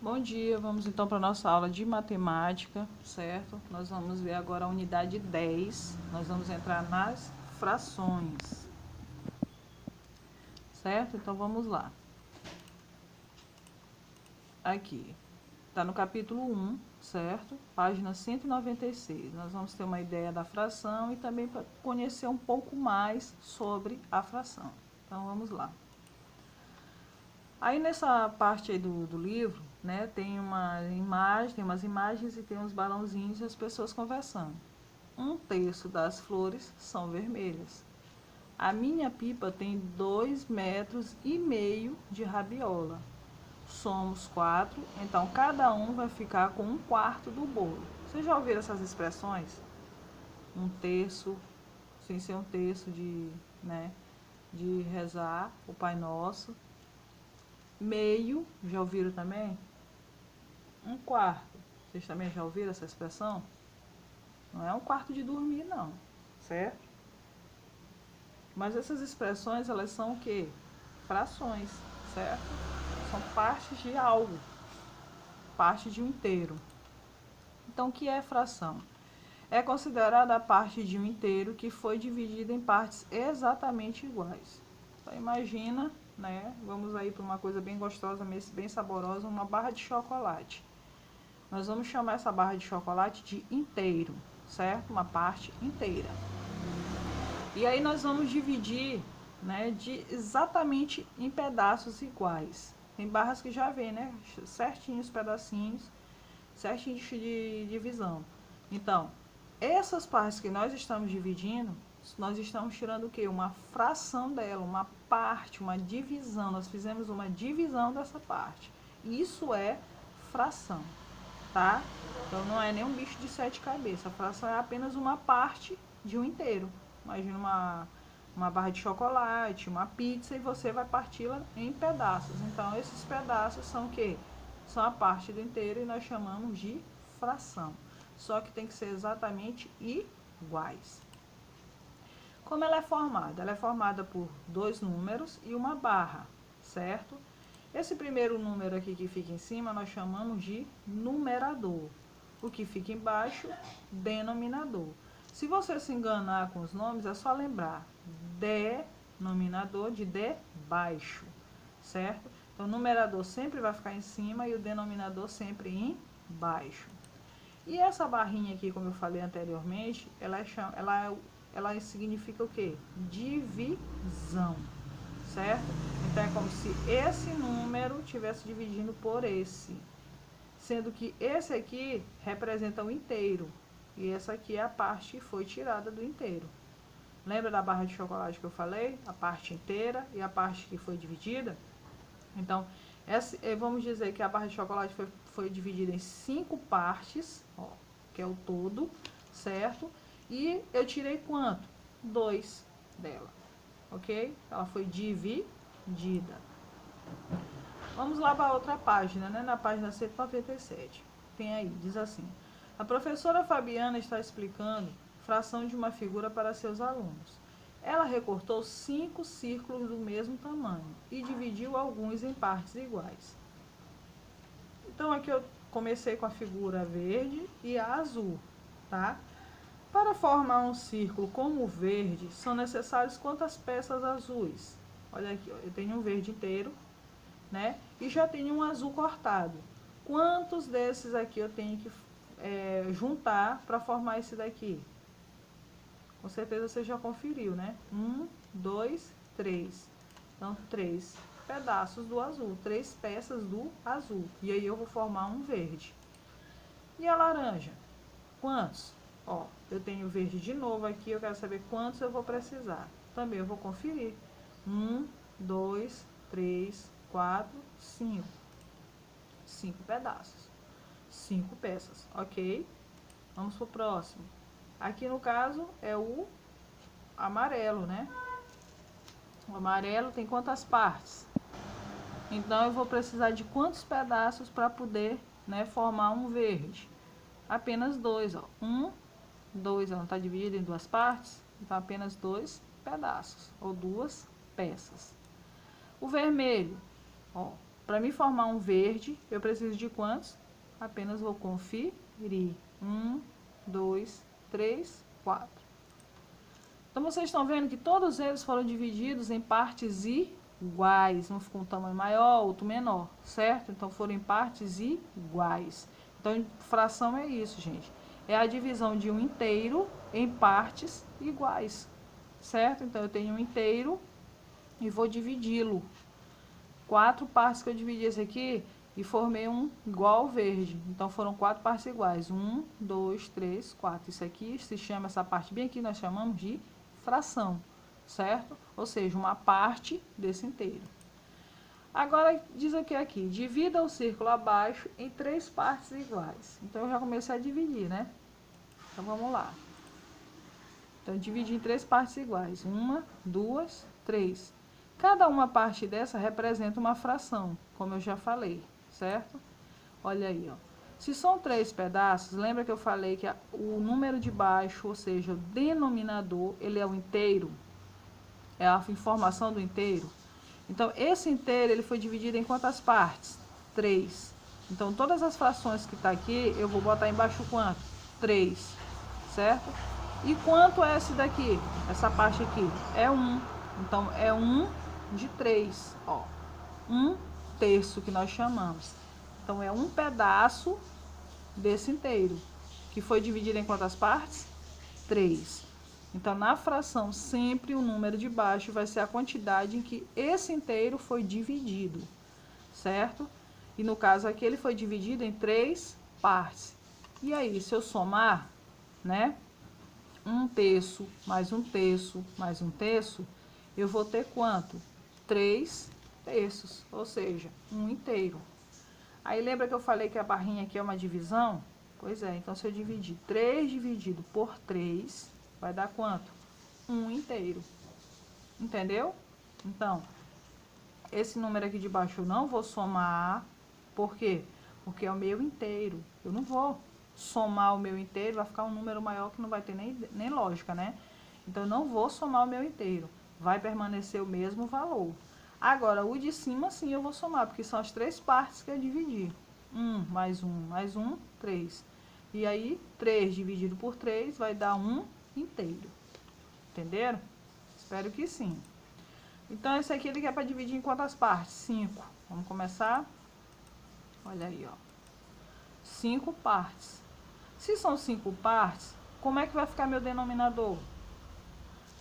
Bom dia, vamos então para a nossa aula de matemática, certo? Nós vamos ver agora a unidade 10, nós vamos entrar nas frações, certo? Então vamos lá. Aqui, está no capítulo 1, certo? Página 196. Nós vamos ter uma ideia da fração e também para conhecer um pouco mais sobre a fração. Então vamos lá. Aí nessa parte aí do livro, né, tem uma imagem, tem umas imagens e tem uns balãozinhos e as pessoas conversando. 1/3 das flores são vermelhas. A minha pipa tem 2,5 metros de rabiola. Somos 4, então cada um vai ficar com 1/4 do bolo. Vocês já ouviram essas expressões? 1/3, sem ser 1/3 de rezar o Pai Nosso. Meio, já ouviram também? 1/4. Vocês também já ouviram essa expressão? Não é 1/4 de dormir, não. Certo? Mas essas expressões, elas são o quê? Frações, certo? São partes de algo. Parte de um inteiro. Então, o que é fração? É considerada a parte de um inteiro que foi dividida em partes exatamente iguais. Então, imagina, né? Vamos aí para uma coisa bem gostosa, bem saborosa, uma barra de chocolate. Nós vamos chamar essa barra de chocolate de inteiro, certo? Uma parte inteira. E aí nós vamos dividir, né, exatamente em pedaços iguais. Tem barras que já vem, né, certinho os pedacinhos, certinho de divisão. Então, essas partes que nós estamos dividindo, nós estamos tirando o quê? Uma fração dela, uma parte, uma divisão. Nós fizemos uma divisão dessa parte. Isso é fração, tá? Então não é nem um bicho de 7 cabeças. A fração é apenas uma parte de um inteiro. Imagina uma barra de chocolate, uma pizza, e você vai parti-la em pedaços. Então esses pedaços são o quê? São a parte do inteiro e nós chamamos de fração. Só que tem que ser exatamente iguais. Como ela é formada? Ela é formada por 2 números e uma barra, certo? Esse primeiro número aqui que fica em cima, nós chamamos de numerador. O que fica embaixo, denominador. Se você se enganar com os nomes, é só lembrar denominador de baixo, certo? Então, o numerador sempre vai ficar em cima e o denominador sempre embaixo. E essa barrinha aqui, como eu falei anteriormente, ela significa o quê? Divisão, certo? Então, é como se esse número estivesse dividindo por esse, sendo que esse aqui representa o inteiro e essa aqui é a parte que foi tirada do inteiro. Lembra da barra de chocolate que eu falei? A parte inteira e a parte que foi dividida? Então, vamos dizer que a barra de chocolate foi dividida em 5 partes, ó, que é o todo, certo? E eu tirei quanto? 2 dela, ok? Ela foi dividida. Vamos lá para a outra página, né? Na página 197. Tem aí, diz assim: a professora Fabiana está explicando fração de uma figura para seus alunos. Ela recortou 5 círculos do mesmo tamanho e dividiu alguns em partes iguais. Então, aqui eu comecei com a figura verde e a azul, tá? Para formar um círculo como o verde, são necessárias quantas peças azuis? Olha aqui, ó, eu tenho um verde inteiro, né? E já tenho um azul cortado. Quantos desses aqui eu tenho que juntar para formar esse daqui? Com certeza você já conferiu, né? 1, 2, 3. Então, 3 pedaços do azul, 3 peças do azul. E aí eu vou formar um verde. E a laranja? Quantos? Ó, eu tenho verde de novo aqui, eu quero saber quantos eu vou precisar. Também eu vou conferir. 1, 2, 3, 4, 5. 5 pedaços. 5 peças, ok? Vamos pro próximo. Aqui no caso é o amarelo, né? O amarelo tem quantas partes? Então eu vou precisar de quantos pedaços para poder, né, formar um verde? Apenas 2, ó. 1, 2, ela não está dividida em 2 partes, então apenas 2 pedaços ou 2 peças. O vermelho, ó, Para me formar um verde, eu preciso de quantos? Apenas vou conferir. 1, 2, 3, 4. Então, vocês estão vendo que todos eles foram divididos em partes iguais. Um ficou um tamanho maior, outro menor, certo? Então, foram em partes iguais. Então, fração é isso, gente. É a divisão de um inteiro em partes iguais, certo? Então, eu tenho um inteiro e vou dividi-lo. 4 partes que eu dividi esse aqui e formei um igual ao verde. Então, foram 4 partes iguais. 1, 2, 3, 4. Isso aqui se chama, essa parte bem aqui, nós chamamos de fração, certo? Ou seja, uma parte desse inteiro. Agora, diz aqui, divida o círculo abaixo em 3 partes iguais. Então, eu já comecei a dividir, né? Então, vamos lá. Então, dividi em 3 partes iguais. 1, 2, 3. Cada uma parte dessa representa uma fração, como eu já falei, certo? Olha aí, ó. Se são 3 pedaços, lembra que eu falei que o número de baixo, ou seja, o denominador, ele é o inteiro? É a informação do inteiro? Então, esse inteiro, ele foi dividido em quantas partes? 3. Então, todas as frações que tá aqui, eu vou botar embaixo quanto? 3, certo? E quanto é esse daqui? Essa parte aqui? É 1. Então, é 1 de 3, ó. 1/3 que nós chamamos. Então, é um pedaço desse inteiro, que foi dividido em quantas partes? 3. Então, na fração, sempre o número de baixo vai ser a quantidade em que esse inteiro foi dividido, certo? E no caso aqui, ele foi dividido em 3 partes. E aí, se eu somar, né? 1/3 mais 1/3 mais 1/3, eu vou ter quanto? 3/3, ou seja, 1 inteiro. Aí lembra que eu falei que a barrinha aqui é uma divisão? Pois é, então se eu dividir 3 dividido por 3, vai dar quanto? 1 inteiro. Entendeu? Então, esse número aqui de baixo eu não vou somar. Por quê? Porque é o meu inteiro. Eu não vou somar o meu inteiro, vai ficar um número maior que não vai ter nem lógica, né? Então, eu não vou somar o meu inteiro. Vai permanecer o mesmo valor. Agora, o de cima, sim, eu vou somar, porque são as 3 partes que eu dividi. 1 mais 1 mais 1, 3. E aí, 3 dividido por 3 vai dar 1 inteiro. Entenderam? Espero que sim. Então, esse aqui ele quer para dividir em quantas partes? 5. Vamos começar? Olha aí, ó. 5 partes. Se são 5 partes, como é que vai ficar meu denominador?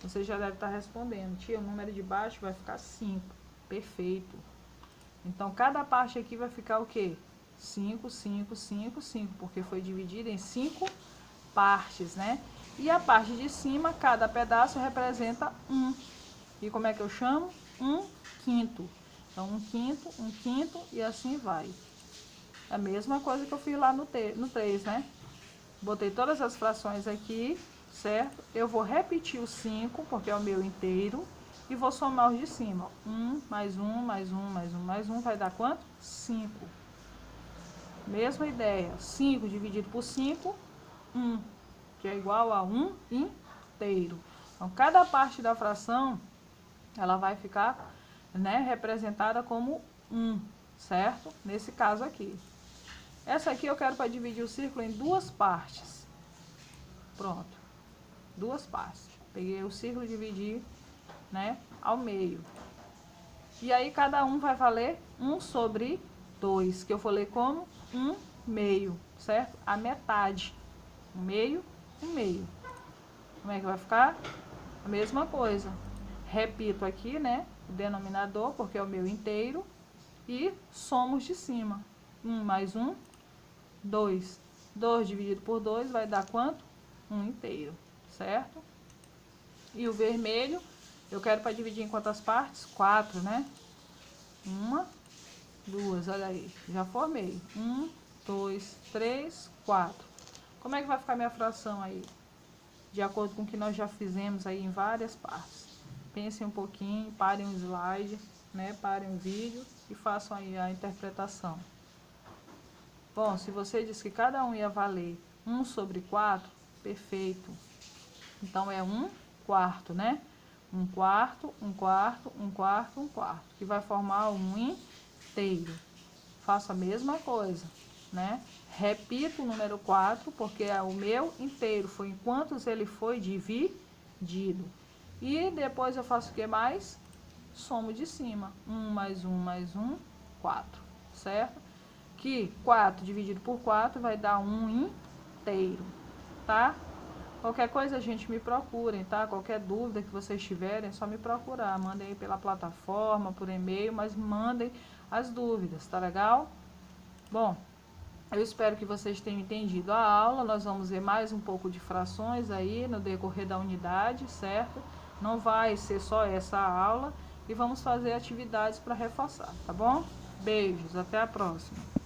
Você já deve estar respondendo. Tia, o número de baixo vai ficar 5. Perfeito. Então, cada parte aqui vai ficar o quê? 5, 5, 5, 5, porque foi dividida em 5 partes, né? E a parte de cima, cada pedaço representa 1. E como é que eu chamo? 1/5. Então, 1/5 e assim vai. A mesma coisa que eu fiz lá no 3, né? Botei todas as frações aqui, certo? Eu vou repetir o 5, porque é o meu inteiro. E vou somar os de cima. 1 mais 1 mais 1 mais 1 mais 1 vai dar quanto? 5. Mesma ideia. 5 dividido por 5, 1. Que é igual a 1 inteiro. Então, cada parte da fração, ela vai ficar, né, representada como 1, certo? Nesse caso aqui. Essa aqui eu quero para dividir o círculo em 2 partes. Pronto. 2 partes. Peguei o círculo e dividi, né, ao meio. E aí, cada um vai valer 1/2, que eu falei como 1/2, certo? A metade. 1/2, 1/2. Como é que vai ficar? A mesma coisa. Repito aqui, né, o denominador, porque é o meu inteiro. E somos de cima. 1 mais 1, 2. 2 dividido por 2 vai dar quanto? 1 inteiro, certo? E o vermelho, eu quero para dividir em quantas partes? 4, né? 1, 2, olha aí, já formei. 1, 2, 3, 4. Como é que vai ficar minha fração aí? De acordo com o que nós já fizemos aí em várias partes. Pensem um pouquinho, parem o slide, né? Parem o vídeo e façam aí a interpretação. Bom, se você disse que cada um ia valer 1/4, perfeito. Então, é 1/4, né? 1/4, 1/4, 1/4, 1/4, que vai formar 1 inteiro. Faço a mesma coisa, né? Repito o número 4, porque o meu inteiro foi em quantos ele foi dividido. E depois eu faço o que mais? Somo de cima. 1 mais 1 mais 1, 4, certo? Que 4 dividido por 4 vai dar 1 inteiro, tá? Qualquer coisa, gente, me procurem, tá? Qualquer dúvida que vocês tiverem, é só me procurar. Mandem aí pela plataforma, por e-mail, mas mandem as dúvidas, tá legal? Bom, eu espero que vocês tenham entendido a aula. Nós vamos ver mais um pouco de frações aí no decorrer da unidade, certo? Não vai ser só essa aula e vamos fazer atividades para reforçar, tá bom? Beijos, até a próxima.